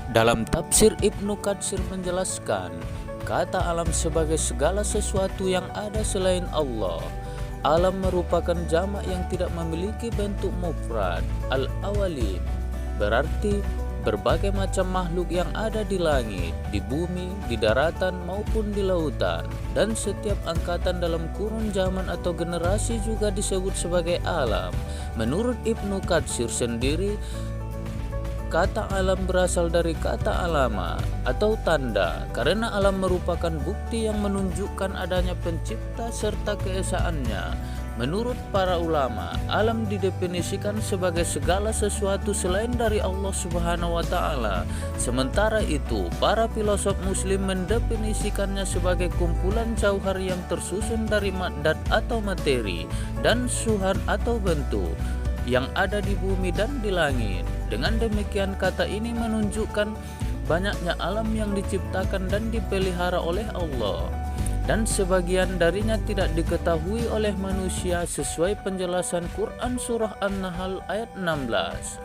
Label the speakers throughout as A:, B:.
A: Dalam tafsir Ibnu Katsir menjelaskan, kata alam sebagai segala sesuatu yang ada selain Allah. Alam merupakan jamak yang tidak memiliki bentuk mufrad, al-awalim, berarti berbagai macam makhluk yang ada di langit, di bumi, di daratan maupun di lautan. Dan setiap angkatan dalam kurun zaman atau generasi juga disebut sebagai alam. Menurut Ibnu Katsir sendiri, kata alam berasal dari kata alama atau tanda, karena alam merupakan bukti yang menunjukkan adanya pencipta serta keesaannya. Menurut para ulama, alam didefinisikan sebagai segala sesuatu selain dari Allah Subhanahu wa taala. Sementara itu, para filosof muslim mendefinisikannya sebagai kumpulan jauhar yang tersusun dari maddat atau materi dan suhan atau bentuk yang ada di bumi dan di langit. Dengan demikian, kata ini menunjukkan banyaknya alam yang diciptakan dan dipelihara oleh Allah, dan sebagian darinya tidak diketahui oleh manusia sesuai penjelasan Quran Surah An-Nahl ayat 16.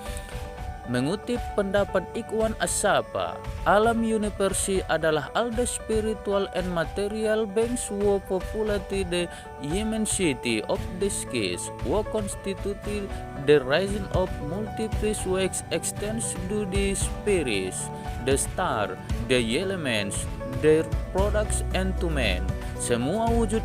A: Mengutip pendapat Ikhwan As-Safa, alam universe adalah all the spiritual and material beings who populate the immensity of the skies, who constitute the rising of multiple ways extends to the spirits, the star, the elements, their products and to man. Semua wujud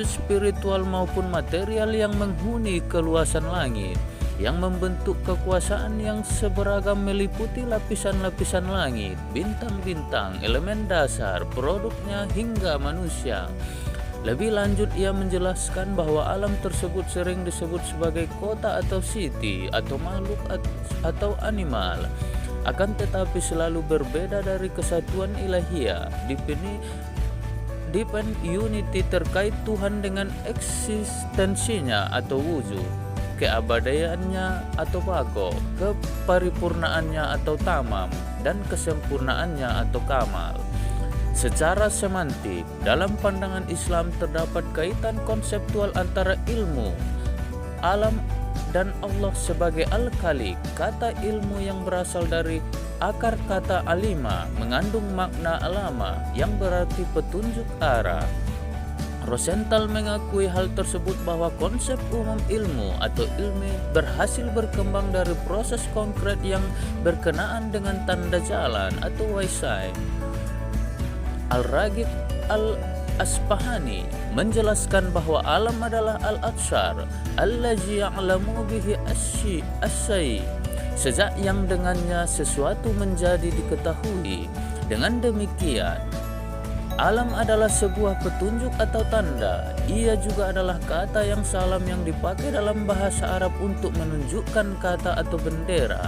A: spiritual maupun material yang menghuni keluasan langit, yang membentuk kekuasaan yang seberagam meliputi lapisan-lapisan langit, bintang-bintang, elemen dasar, produknya hingga manusia. Lebih lanjut, ia menjelaskan bahwa alam tersebut sering disebut sebagai kota atau city atau makhluk atau animal. Akan tetapi selalu berbeda dari kesatuan ilahiyah, define unity terkait Tuhan dengan eksistensinya atau wujud, keabadiannya atau bako, keparipurnaannya atau tamam, dan kesempurnaannya atau kamal. Secara semantik, dalam pandangan Islam terdapat kaitan konseptual antara ilmu, alam, dan Allah sebagai Al-Khaliq. Kata ilmu yang berasal dari akar kata alima mengandung makna alama yang berarti petunjuk arah. Rosenthal mengakui hal tersebut bahwa konsep umum ilmu atau ilmi berhasil berkembang dari proses konkret yang berkenaan dengan tanda jalan atau waysign. Al-Raghib Al-Asfahani menjelaskan bahwa alam adalah al-absar allazi ya'lamu bihi as-syai', sejak yang dengannya sesuatu menjadi diketahui. Dengan demikian, alam adalah sebuah petunjuk atau tanda. Ia juga adalah kata yang salam yang dipakai dalam bahasa Arab untuk menunjukkan kata atau bendera.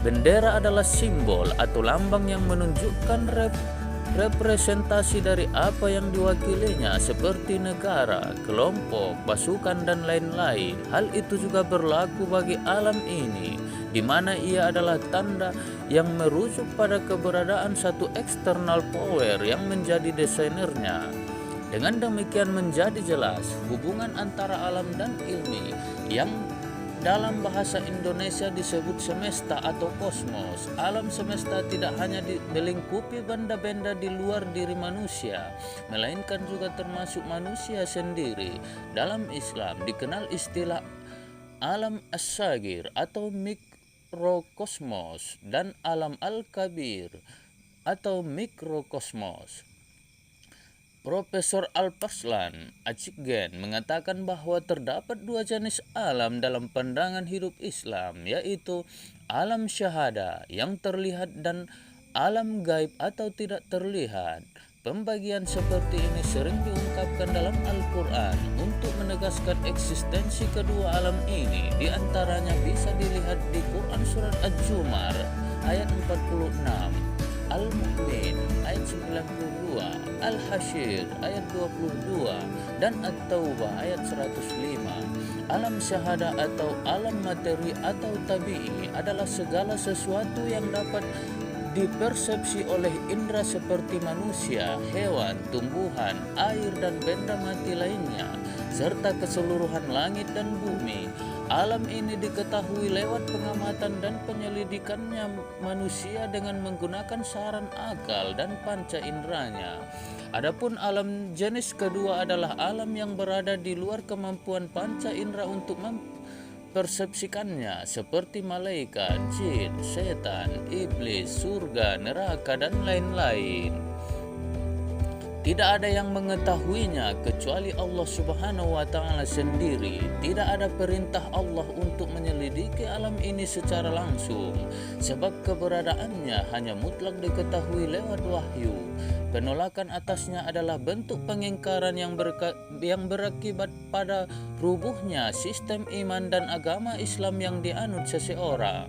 A: Bendera adalah simbol atau lambang yang menunjukkan representasi dari apa yang diwakilinya, seperti negara, kelompok, pasukan, dan lain-lain. Hal itu juga berlaku bagi alam ini, di mana ia adalah tanda yang merujuk pada keberadaan satu external power yang menjadi desainernya. Dengan demikian menjadi jelas hubungan antara alam dan ilmi yang dalam bahasa Indonesia disebut semesta atau kosmos. Alam semesta tidak hanya melingkupi benda-benda di luar diri manusia, melainkan juga termasuk manusia sendiri. Dalam Islam dikenal istilah alam as-sagir atau mikrokosmos dan alam al-kabir atau mikrokosmos. Profesor Alparslan Achikgen mengatakan bahwa terdapat dua jenis alam dalam pandangan hidup Islam, yaitu alam syahada yang terlihat dan alam gaib atau tidak terlihat. Pembagian seperti ini sering diungkapkan dalam Al-Quran untuk menegaskan eksistensi kedua alam ini. Di antaranya bisa dilihat di Quran Surat Al-Zumar ayat 46, Al-Mu'min ayat 92, Al-Hasyr ayat 22, dan At-Taubah ayat 105. Alam syahada atau alam materi atau tabi'i adalah segala sesuatu yang dapat dipersepsi oleh indera seperti manusia, hewan, tumbuhan, air, dan benda mati lainnya, serta keseluruhan langit dan bumi. Alam ini diketahui lewat pengamatan dan penyelidikannya manusia dengan menggunakan saran akal dan panca inderanya. Adapun alam jenis kedua adalah alam yang berada di luar kemampuan panca indera untuk mempersepsikannya, seperti malaikat, jin, setan, iblis, surga, neraka, dan lain-lain. Tidak ada yang mengetahuinya kecuali Allah Subhanahu wa Ta'ala sendiri. Tidak ada perintah Allah untuk menyelidiki alam ini secara langsung, sebab keberadaannya hanya mutlak diketahui lewat wahyu. Penolakan atasnya adalah bentuk pengingkaran yang berakibat pada rubuhnya sistem iman dan agama Islam yang dianut seseorang.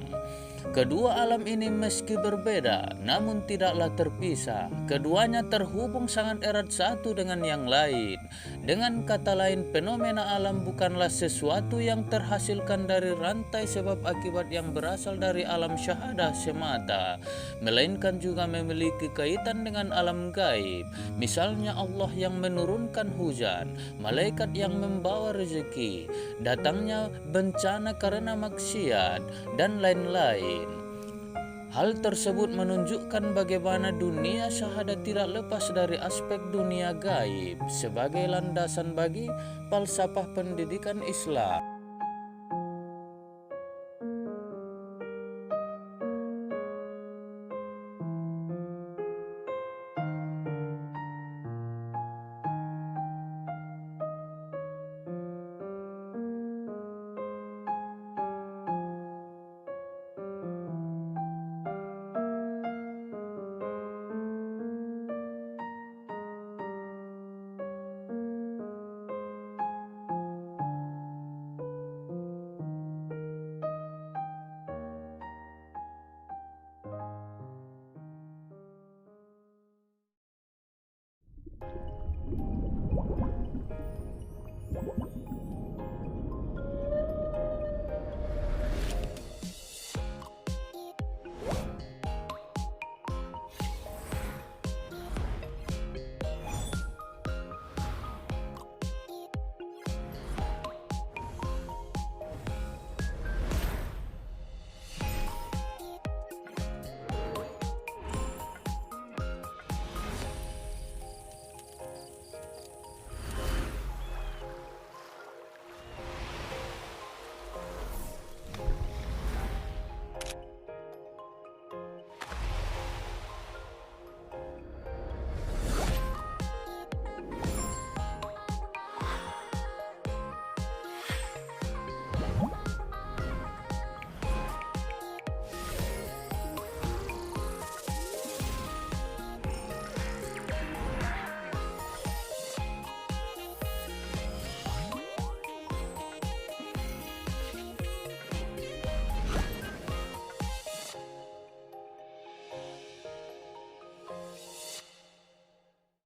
A: Kedua alam ini meski berbeda, namun tidaklah terpisah. Keduanya terhubung sangat erat satu dengan yang lain. Dengan kata lain, fenomena alam bukanlah sesuatu yang terhasilkan dari rantai sebab akibat yang berasal dari alam syahadah semata, melainkan juga memiliki kaitan dengan alam gaib. Misalnya Allah yang menurunkan hujan, malaikat yang membawa rezeki, datangnya bencana karena maksiat, dan lain-lain. Hal tersebut menunjukkan bagaimana dunia syahadat tidak lepas dari aspek dunia gaib sebagai landasan bagi falsafah pendidikan Islam.